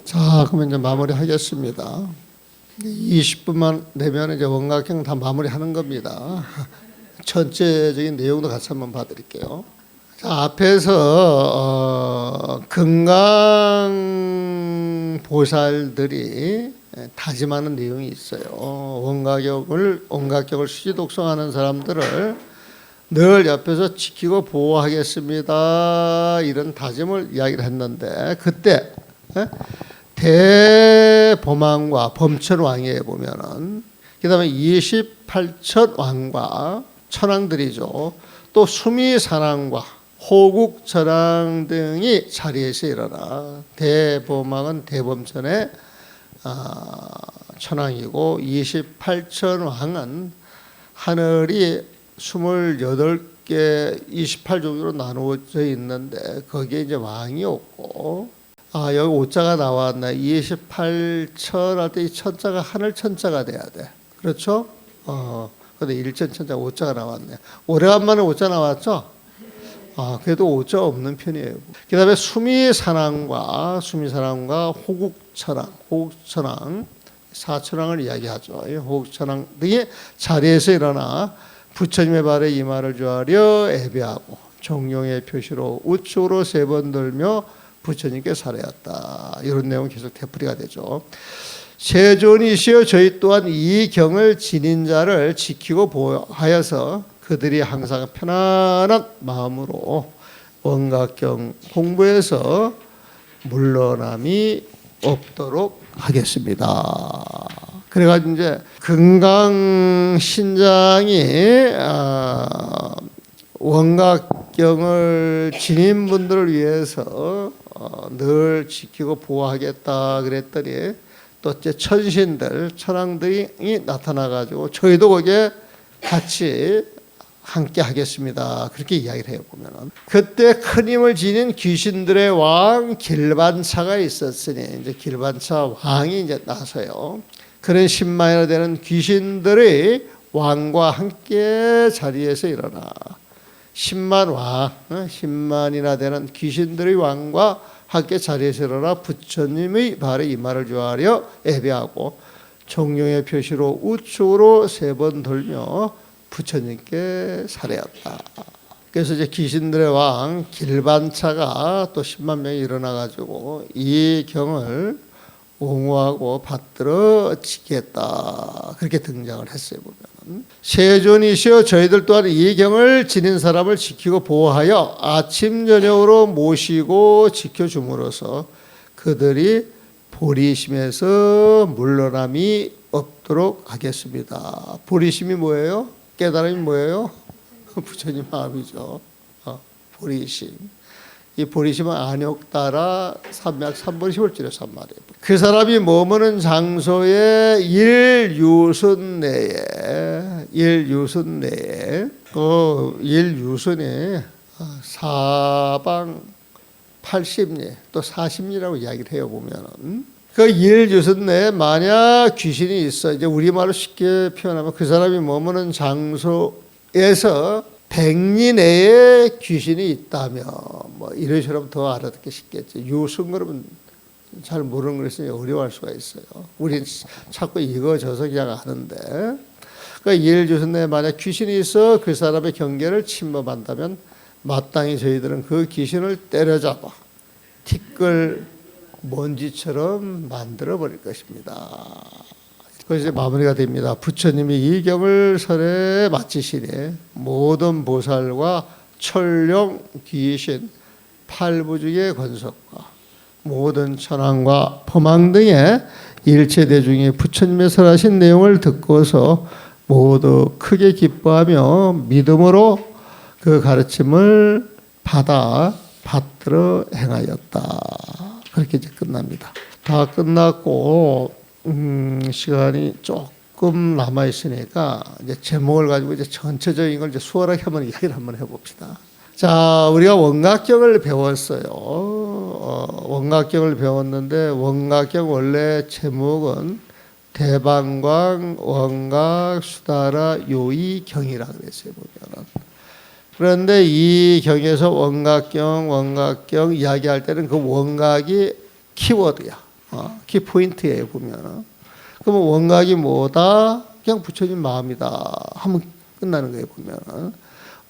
자, 그러면 이제 마무리하겠습니다. 20분만 되면 이제 원각경 다 마무리하는 겁니다. 전체적인 내용도 같이 한번 봐드릴게요. 자, 앞에서 금강보살들이 다짐하는 내용이 있어요. 원각경을 수지독성하는 사람들을 늘 옆에서 지키고 보호하겠습니다. 이런 다짐을 이야기를 했는데 그때 대범왕과 범천왕에 보면은 그다음에 28천왕과 천왕들이죠. 또 수미산왕과 호국천왕 등이 자리에서 일어나 대범왕은 대범천의 천왕이고 28천왕은 하늘이 28개 28종류로 나누어져 있는데 거기에 이제 왕이 없고 여기 오자가 나왔네. 28천 할 때 이 천자가 하늘 천자가 돼야 돼. 그렇죠? 근데 일천 천자 오자가 나왔네. 오래간만에 오자 나왔죠? 그래도 오자 없는 편이에요. 그 다음에 수미산왕과 호국천왕, 사천왕을 이야기하죠. 호국천왕 등이 자리에서 일어나 부처님의 발에 이마를 조아려 예배하고 종용의 표시로 우측으로 3번 들며 부처님께 살해했다. 이런 내용은 계속 되풀이가 되죠. 세존이시여 저희 또한 이 경을 지닌 자를 지키고 보호하여서 그들이 항상 편안한 마음으로 원각경 공부해서 물러남이 없도록 하겠습니다. 그래가지고 이제 금강신장이 원각경을 지닌 분들을 위해서 늘 지키고 보호하겠다 그랬더니 또 이제 천신들, 천왕들이 나타나가지고 저희도 거기에 같이 함께 하겠습니다. 그렇게 이야기를 해요, 보면은. 그때 큰 힘을 지닌 귀신들의 왕 길반차가 있었으니 이제 길반차 왕이 이제 나서요. 그런 10만이나 되는 귀신들이 왕과 함께 자리에서 일어나 10만이나 되는 귀신들의 왕과 함께 자리에서 일어나 부처님의 발에 이마를 조아려 예배하고 종용의 표시로 우측으로 3번 돌며 부처님께 살해했다. 그래서 이제 귀신들의 왕 길반차가 또 10만 명이 일어나가지고 이 경을 옹호하고 받들어 지키겠다. 그렇게 등장을 했어요, 보면. 세존이시여 저희들 또한 이 경을 지닌 사람을 지키고 보호하여 아침 저녁으로 모시고 지켜줌으로써 그들이 보리심에서 물러남이 없도록 하겠습니다. 보리심이 뭐예요? 깨달음이 뭐예요? 부처님 마음이죠. 보리심. 이 보리심은 안욕따라 삼약 3번 15절에서 한 말이에요. 그 사람이 머무는 장소에 일유순 내에 그 일유순에 사방 80리 또 40리라고 이야기를 해요, 보면은. 그 일유순 내에 만약 귀신이 있어, 이제 우리말로 쉽게 표현하면 그 사람이 머무는 장소에서 100리 내에 귀신이 있다면 뭐 이런 식으로 더 알아듣기 쉽겠죠. 유순 그러면 잘 모르는 것이 어려워할 수가 있어요. 우린 자꾸 이거 저서 그냥 아는데. 그러니까 일유순 내에 만약 귀신이 있어 그 사람의 경계를 침범한다면 마땅히 저희들은 그 귀신을 때려잡아 티끌 먼지처럼 만들어 버릴 것입니다. 그래서 마무리가 됩니다. 부처님이 이 경을 설에 마치시니 모든 보살과 천령 귀신 8부중의 권속과 모든 천왕과 범왕 등의 일체 대중이 부처님의 설하신 내용을 듣고서 모두 크게 기뻐하며 믿음으로 그 가르침을 받들어 행하였다. 그렇게 이제 끝납니다. 다 끝났고 시간이 조금 남아 있으니까 이제 제목을 가지고 이제 전체적인 걸 이제 수월하게 한번 이야기를 한번 해봅시다. 자, 우리가 원각경을 배웠어요. 원각경을 배웠는데 원각경 원래 제목은 대방광 원각 수다라 요이경이라 그랬어요, 보면은. 그런데 이 경에서 원각경 이야기할 때는 그 원각이 키워드야. 키포인트예요 보면. 그러면 원각이 뭐다? 그냥 부처님 마음이다 하면 끝나는 거예요 보면.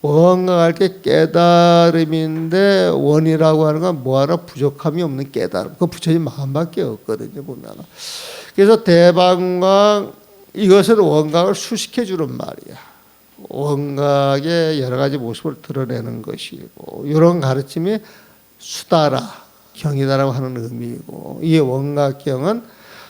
원각할 때 깨달음인데 원이라고 하는 건 뭐 하나 부족함이 없는 깨달음. 그 부처님 마음밖에 없거든요 보면. 그래서 대방광 이것은 원각을 수식해 주는 말이야. 원각의 여러 가지 모습을 드러내는 것이고 이런 가르침이 수다라 경이다라고 하는 의미이고 이 원각경은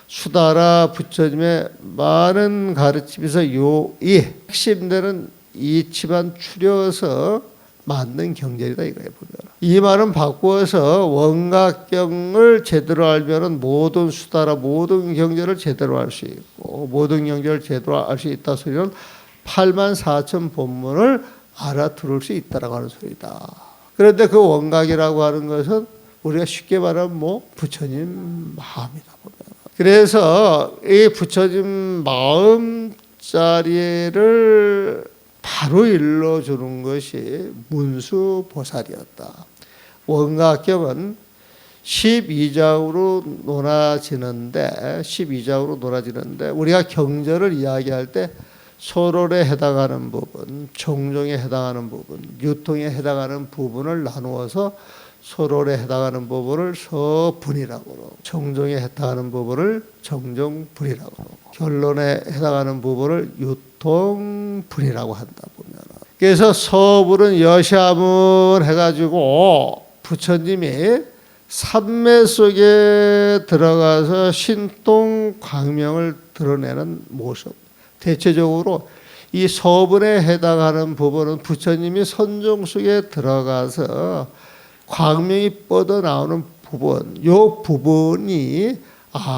수다라 부처님의 많은 가르침에서 이 핵심들은 이치만 추려서 만든 경전이다 이거예요 보면. 이 말은 바꾸어서 원각경을 제대로 알면은 모든 수다라 모든 경전을 제대로 알 수 있고 모든 경전을 제대로 알 수 있다 소리는 84,000 본문을 알아들을 수 있다라고 하는 소리다. 그런데 그 원각이라고 하는 것은 우리가 쉽게 말하면 뭐 부처님 마음이다 보면. 그래서 이 부처님 마음 자리를 바로 일러주는 것이 문수보살이었다. 원각경은 12장으로 논하지는데 우리가 경전을 이야기할 때 소롤에 해당하는 부분, 종종에 해당하는 부분, 유통에 해당하는 부분을 나누어서 소롤에 해당하는 부분을 서분이라고 그러고 종종에 해당하는 부분을 정종분이라고 그러고 결론에 해당하는 부분을 유통분이라고 한다 보면. 그래서 서분은 여샤문 해가지고 부처님이 삼매 속에 들어가서 신동 광명을 드러내는 모습. 대체적으로 이 서분에 해당하는 부분은 부처님이 선종 속에 들어가서 광명이 뻗어 나오는 부분, 이 부분이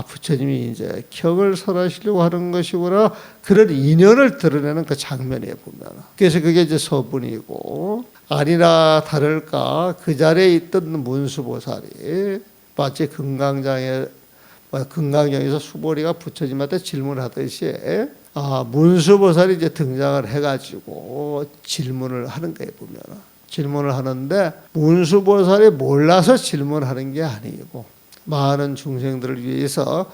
부처님이 이제 격을 설하시려고 하는 것이구나 그런 인연을 드러내는 그 장면에 보면. 그래서 그게 이제 서분이고 아니나 다를까 그 자리에 있던 문수보살이 마치 금강경에서 수보리가 부처님한테 질문하듯이 문수보살이 이제 등장을 해가지고 질문을 하는 거예요 보면. 질문을 하는데 문수보살이 몰라서 질문하는 게 아니고 많은 중생들을 위해서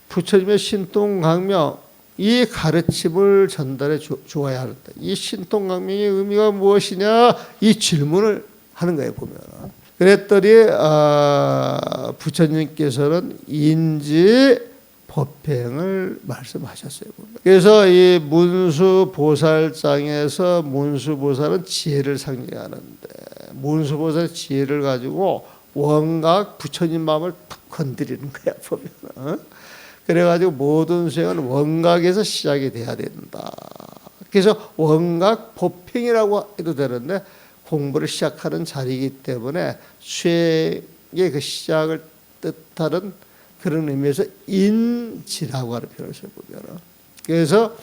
부처님의 신통광명 이 가르침을 전달해 주어야 하는데 이 신통광명의 의미가 무엇이냐 이 질문을 하는 거예요 보면. 그랬더니 부처님께서는 인지 법행을 말씀하셨어요. 그래서 이 문수보살장에서 문수보살은 지혜를 상징하는데 문수보살의 지혜를 가지고 원각 부처님 마음을 툭 건드리는 거야 보면. 그래가지고 모든 수행은 원각에서 시작이 돼야 된다. 그래서 원각 법행이라고 해도 되는데 공부를 시작하는 자리이기 때문에 수행의 그 시작을 뜻하는 그런 의미에서 인지라고 하는 표현을 써보면. 그래서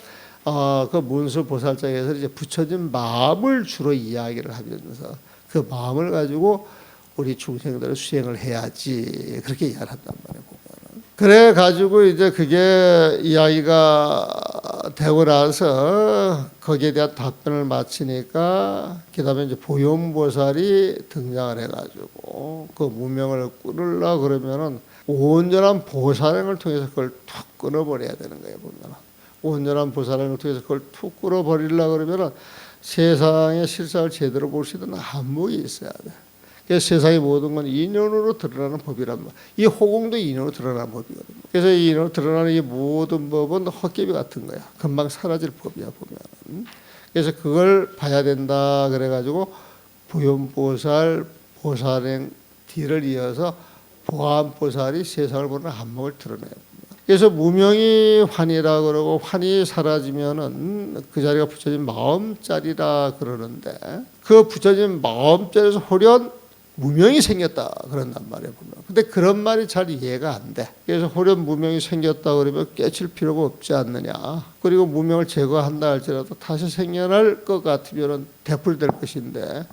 그 문수보살장에서 이제 부처님 마음을 주로 이야기를 하면서 그 마음을 가지고 우리 중생들은 수행을 해야지 그렇게 이야기를 한단 말이에요 보면. 그래 가지고 이제 그게 이야기가 되고 나서 거기에 대한 답변을 마치니까 그다음에 이제 보현보살이 등장을 해가지고 그 무명을 끊으려 그러면은 온전한 보살행을 통해서 그걸 툭 끊어버려야 되는 거예요 보면. 온전한 보살행을 통해서 그걸 툭 끊어버리려 그러면은 세상의 실상을 제대로 볼 수 있는 안목이 있어야 돼. 그래서 세상의 모든 건 인연으로 드러나는 법이란 말. 이 호공도 인연으로 드러나는 법이거든요. 그래서 이 인연으로 드러나는 이 모든 법은 헛개비 같은 거야. 금방 사라질 법이야 보면. 그래서 그걸 봐야 된다 그래가지고 보현보살 보살행 뒤를 이어서 보안보살이 세상을 보는 안목을 드러내요. 그래서 무명이 환이라 그러고 환이 사라지면은 그 자리가 부처님 마음자리라 그러는데 그 부처님 마음자리에서 호련 무명이 생겼다 그런단 말이에요 보면. 근데 그런 말이 잘 이해가 안 돼. 그래서 호련 무명이 생겼다 그러면 깨칠 필요가 없지 않느냐. 그리고 무명을 제거한다 할지라도 다시 생겨날 것 같으면은 되풀이될 것인데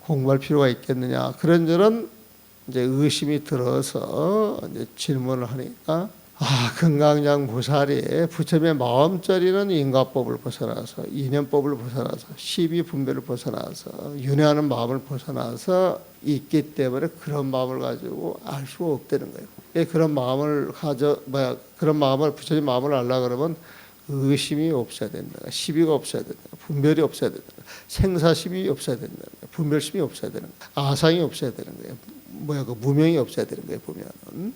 공부할 필요가 있겠느냐. 그런저런 이제 의심이 들어서 이제 질문을 하니까 금강장 보살이 부처님의 마음자리는 인과법을 벗어나서 인연법을 벗어나서 시비분별을 벗어나서 윤회하는 마음을 벗어나서 있기 때문에 그런 마음을 가지고 알 수가 없다는 거예요. 그런 마음을 그런 마음을 부처님 마음을 알라 그러면 의심이 없어야 된다. 시비가 없어야 된다. 분별이 없어야 된다. 생사심이 없어야 된다. 분별심이 없어야 되는 거예요. 아상이 없어야 되는 거예요. 그 무명이 없어야 되는 거예요, 보면은.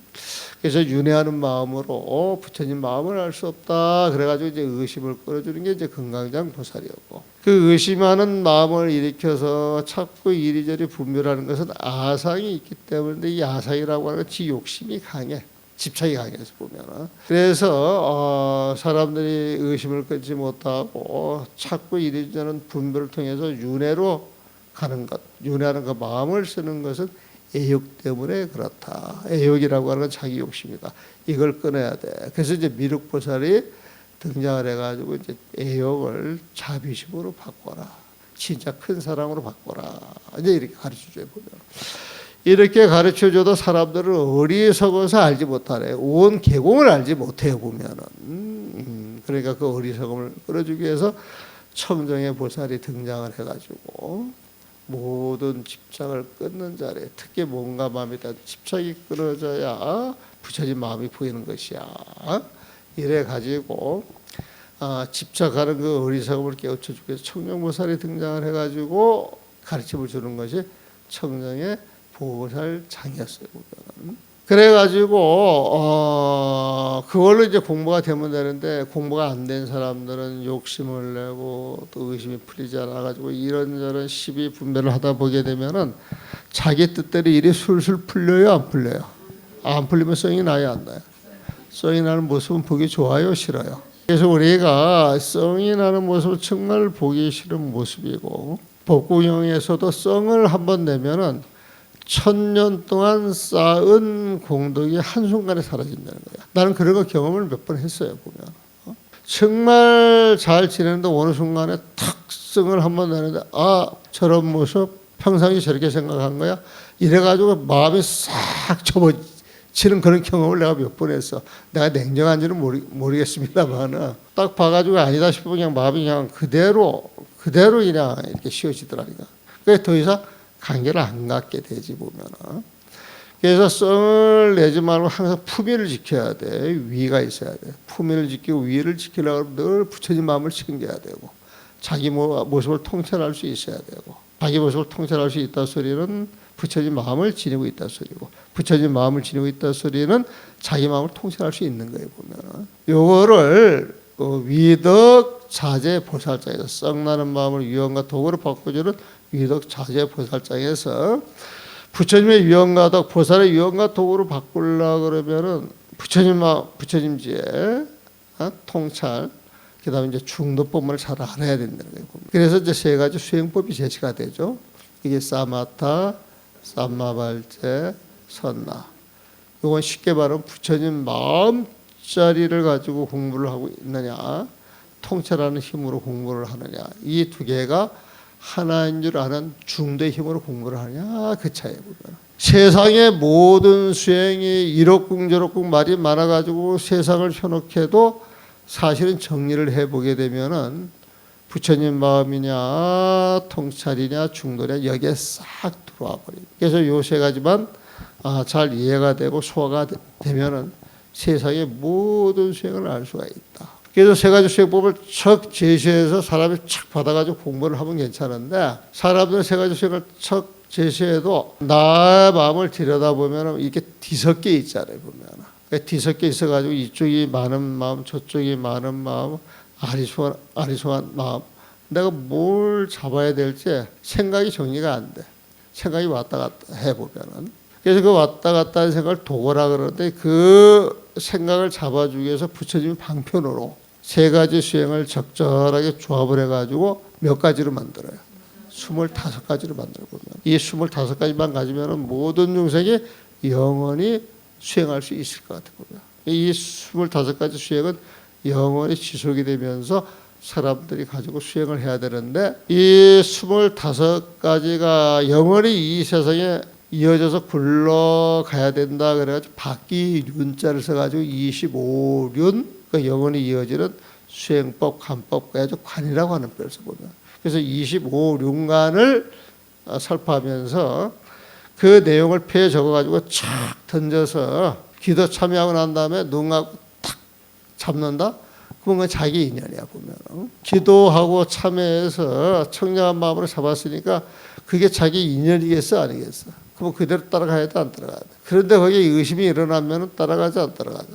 그래서 윤회하는 마음으로 부처님 마음을 알 수 없다. 그래가지고 이제 의심을 끌어주는 게 이제 금강장 보살이었고, 그 의심하는 마음을 일으켜서 자꾸 이리저리 분별하는 것은 아상이 있기 때문에, 이 아상이라고 하는 건 지 욕심이 강해. 집착이 강해서 보면은. 그래서 사람들이 의심을 끊지 못하고 자꾸 이리저리 분별을 통해서 윤회로 가는 것, 윤회하는 그 마음을 쓰는 것은 애욕 때문에 그렇다. 애욕이라고 하는 건 자기 욕심이다. 이걸 끊어야 돼. 그래서 이제 미륵보살이 등장을 해가지고 이제 애욕을 자비심으로 바꿔라. 진짜 큰 사랑으로 바꿔라. 이제 이렇게 가르쳐줘요, 보면. 이렇게 가르쳐줘도 사람들은 어리석어서 알지 못하네. 온 계공을 알지 못해요, 보면은. 그러니까 그 어리석음을 끌어주기 위해서 청정의 보살이 등장을 해가지고 모든 집착을 끊는 자리에, 특히 몸과 마음에 대한 집착이 끊어져야 부처진 마음이 보이는 것이야. 이래 가지고 집착하는 그 어리석음을 깨우쳐주기 위해서 청정보살이 등장을 해가지고 가르침을 주는 것이 청정의 보살장이었어요, 보면. 그래가지고 그걸로 이제 공부가 되면 되는데, 공부가 안 된 사람들은 욕심을 내고 또 의심이 풀리지 않아가지고 이런저런 시비 분별을 하다 보게 되면은 자기 뜻대로 일이 술술 풀려요, 안 풀려요? 안 풀리면 성이 나요, 안 나요? 성이 나는 모습은 보기 좋아요, 싫어요? 그래서 우리가 성이 나는 모습은 정말 보기 싫은 모습이고, 법구경에서도 성을 한번 내면은 1000년 동안 쌓은 공덕이 한순간에 사라진다는 거야. 나는 그런 거 경험을 몇 번 했어요, 보면. 정말 잘 지내는데 어느 순간에 탁 성을 한번 내는데, 저런 모습 평상시 저렇게 생각한 거야? 이래가지고 마음이 싹 접어지는 그런 경험을 내가 몇 번 했어. 내가 냉정한지는 모르겠습니다만, 딱 봐가지고 아니다 싶으면 그냥 마음이 그냥 그대로 그냥 이렇게 쉬워지더라니까. 그래서 더 이상 관계를 안 갖게 되지, 보면은. 그래서 성을 내지 말고 항상 품위를 지켜야 돼. 위가 있어야 돼. 품위를 지키고 위를 지키려고 늘 부처님 마음을 챙겨야 되고, 자기 모습을 통찰할 수 있어야 되고, 자기 모습을 통찰할 수 있다 소리는 부처님 마음을 지니고 있다 소리고, 부처님 마음을 지니고 있다 소리는 자기 마음을 통찰할 수 있는 거예요, 보면은. 요거를 위덕 자재 보살장에서 썩나는 마음을 유언과 덕으로 바꿔주는 위덕 자재 보살장에서 부처님의 유언과 덕, 보살의 유언과 덕으로 바꾸려 그러면은 부처님지의 통찰, 그다음에 이제 중도법문을 잘 알아야 된다는 거예요. 그래서 이제 세 가지 수행법이 제시가 되죠. 이게 사마타, 삼마발제, 선나. 이건 쉽게 말하면 부처님 마음자리를 가지고 공부를 하고 있느냐, 통찰하는 힘으로 공부를 하느냐, 이 두 개가 하나인 줄 아는 중도의 힘으로 공부를 하느냐, 그 차이에 보면. 세상의 모든 수행이 이럭궁저럭궁 말이 많아가지고 세상을 현혹해도 사실은 정리를 해보게 되면은 부처님 마음이냐, 통찰이냐, 중도냐, 여기에 싹 들어와 버립니다. 그래서 요 세 가지만 잘 이해가 되고 소화가 되면은 세상의 모든 수행을 알 수가 있다. 그래서 세 가지 수행법을 척 제시해서 사람이 척 받아가지고 공부를 하면 괜찮은데, 사람들은 세 가지 수행을 척 제시해도 나의 마음을 들여다보면 이렇게 뒤섞여 있잖아요, 보면. 뒤섞여 있어가지고 이쪽이 많은 마음, 저쪽이 많은 마음, 아리송한 마음. 내가 뭘 잡아야 될지 생각이 정리가 안 돼. 생각이 왔다 갔다 해보면은. 그래서 그 왔다 갔다 하는 생각을 도거라 그러는데, 그 생각을 잡아주기 위해서 부처님이 방편으로 세 가지 수행을 적절하게 조합을 해가지고 몇 가지로 만들어요. 25가지로 만들어보면. 이 25가지만 가지면 모든 중생이 영원히 수행할 수 있을 것 같아요. 이 25가지 수행은 영원히 지속이 되면서 사람들이 가지고 수행을 해야 되는데, 이 25가지가 영원히 이 세상에 이어져서 굴러가야 된다 그래가지고 박기륜자를 써가지고 25륜, 그 영원히 이어지는 수행법, 관법, 그래가지고 관이라고 하는 뼈를 써보면. 그래서 25륜관을 설파하면서 그 내용을 폐에 적어가지고 촥 던져서 기도 참여하고 난 다음에 눈 감고 탁 잡는다? 그건 자기 인연이야 보면. 기도하고 참여해서 청량한 마음으로 잡았으니까 그게 자기 인연이겠어 아니겠어? 그럼 그대로 따라가야 돼 안 따라가야 돼? 그런데 거기에 의심이 일어나면 따라가자 안 따라가자?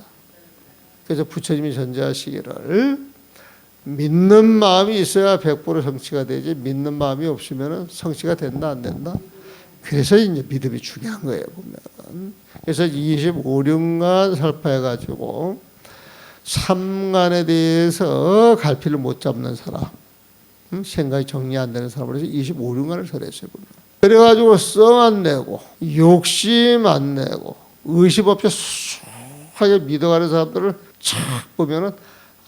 그래서 부처님이 전제하시기를 믿는 마음이 있어야 100% 성취가 되지 믿는 마음이 없으면 성취가 된다 안 된다? 그래서 이제 믿음이 중요한 거예요 보면. 그래서 25륜간 살파해가지고 3간에 대해서 갈피를 못 잡는 사람, 생각이 정리 안 되는 사람으로 해서 25륜간을 설했어요 보면. 그래가지고 썽 안 내고 욕심 안 내고 의심 없이 수하게 믿어가는 사람들을 쫙 보면은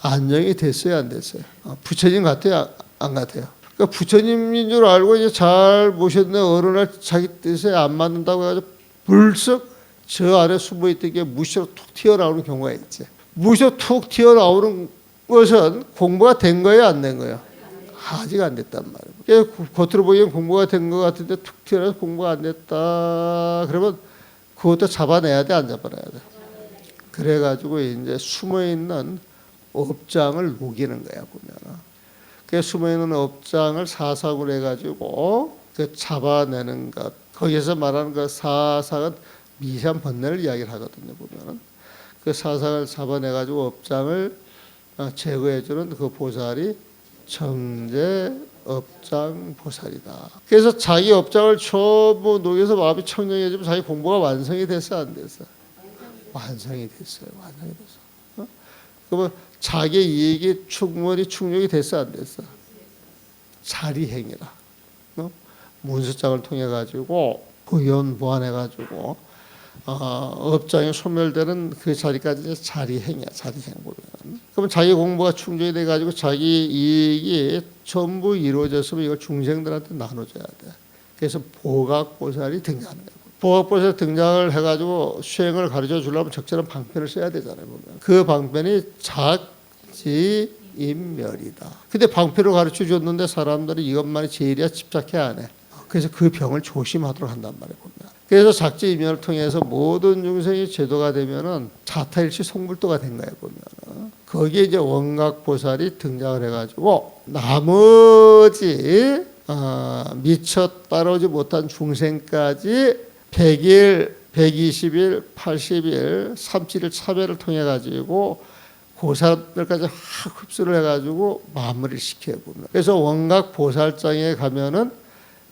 안정이 됐어요 안 됐어요? 부처님 같아요 안 같아요? 그러니까 부처님인 줄 알고 이제 잘 모셨는데 어느 날 자기 뜻에 안 맞는다고 해가지고 불쑥 저 안에 숨어있던 게 무시로 툭 튀어나오는 경우가 있지. 무시로 툭 튀어나오는 것은 공부가 된 거예요 안 된 거예요? 아직 안 됐단 말이에요. 겉으로 보기엔 공부가 된 것 같은데 툭 튀어나와서 공부가 안 됐다. 그러면 그것도 잡아내야 돼 안 잡아내야 돼? 그래가지고 이제 숨어있는 업장을 녹이는 거야 보면. 그 숨어있는 업장을 사삭으로 해가지고 그 잡아내는 것. 거기에서 말하는 그 사삭은 미세한 번뇌를 이야기를 하거든요 보면은. 그 사삭을 잡아내가지고 업장을 제거해주는 그 보살이 정제 업장 보살이다. 그래서 자기 업장을 전부 녹여서 마음이 청정해지면 자기 공부가 완성이 됐어 안 됐어? 완성이 됐어요. 완성이 됐어. 그러면 자기 이익이 충분히 충족이 됐어 안 됐어? 자리행이라. 문수장을 통해 가지고 부연 보완해 가지고 업장이 소멸되는 그 자리까지 자리행이야. 자리행 보면. 그럼 자기 공부가 충족이 돼 가지고 자기 이익이 전부 이루어졌으면 이걸 중생들한테 나눠줘야 돼. 그래서 보각보살이 등장하는 거야. 보각보살 등장을 해가지고 수행을 가르쳐 주려면 적절한 방편을 써야 되잖아요. 보면. 그 방편이 작지인멸이다. 근데 방편을 가르쳐 줬는데 사람들이 이것만이 제일이야 집착해 안 해. 그래서 그 병을 조심하도록 한단 말이에요. 보면. 그래서 작지인멸을 통해서 모든 중생이 제도가 되면은 자타일치 송불도가 된 거예요. 보면. 거기에 이제 원각보살이 등장을 해가지고 나머지 미처 따라오지 못한 중생까지 100일, 120일, 80일, 37일 차별을 통해 가지고 그 사람들까지 흡수를 해가지고 마무리를 시켜요 보면. 그래서 원각 보살장에 가면은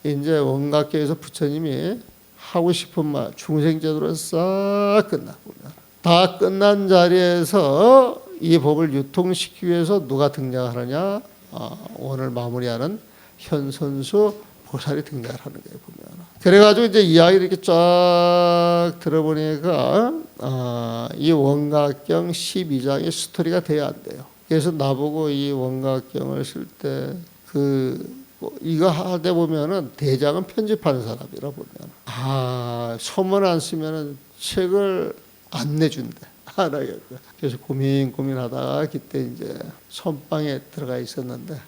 이제 원각계에서 부처님이 하고 싶은 말 중생제도로 싹 끝나 보면. 다 끝난 자리에서 이 법을 유통시키기 위해서 누가 등장하느냐? 오늘 마무리하는 현선수 보살이 등장하는 거예요 보면. 그래가지고 이제 이야기를 이렇게 쫙 들어보니까 이 원각경 12장의 스토리가 돼야 안 돼요. 그래서 나보고 이 원각경을 쓸 때 이거 하다 보면은 대장은 편집하는 사람이라 보면 소문 안 쓰면은 책을 안 내준대. 안 하겠다. 그래서 고민하다가 그때 이제 선방에 들어가 있었는데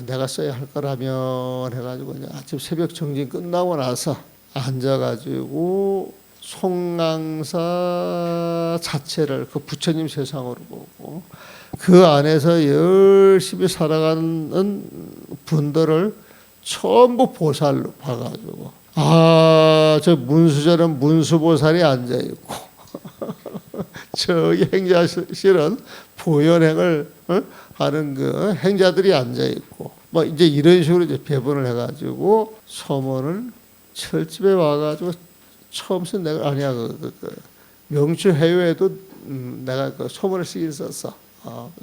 내가 써야 할 거라면 해가지고 이제 아침 새벽 정진 끝나고 나서 앉아가지고 송강사 자체를 그 부처님 세상으로 보고 그 안에서 열심히 살아가는 분들을 전부 보살로 봐가지고 저 문수절은 문수보살이 앉아있고 저기 행자실은 보현행을 하는 그 행자들이 앉아있고 뭐 이제 이런 식으로 이제 배분을 해가지고 서문을 철집에 와가지고 처음 쓴 내가 아니야 명추 해외에도 내가 그 소문을 쓰긴 썼어.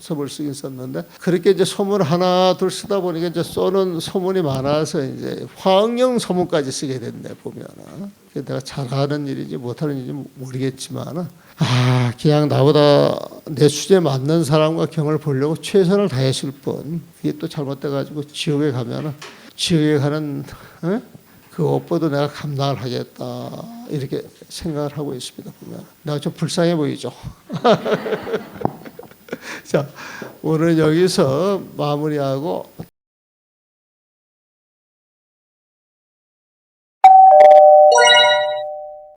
소문을 쓰긴 썼는데 그렇게 이제 소문 하나 둘 쓰다 보니까 이제 써는 소문이 많아서 이제 화응령 소문까지 쓰게 됐네 보면은. 내가 잘하는 일인지 못하는 일인지 모르겠지만은 그냥 나보다 내 수준에 맞는 사람과 경을 보려고 최선을 다했을 뿐 그게 또 잘못돼가지고 지옥에 가면은 지옥에 가는 그 업보도 내가 감당을 하겠다 이렇게 생각을 하고 있습니다. 보면 내가 좀 불쌍해 보이죠. 자, 오늘 여기서 마무리하고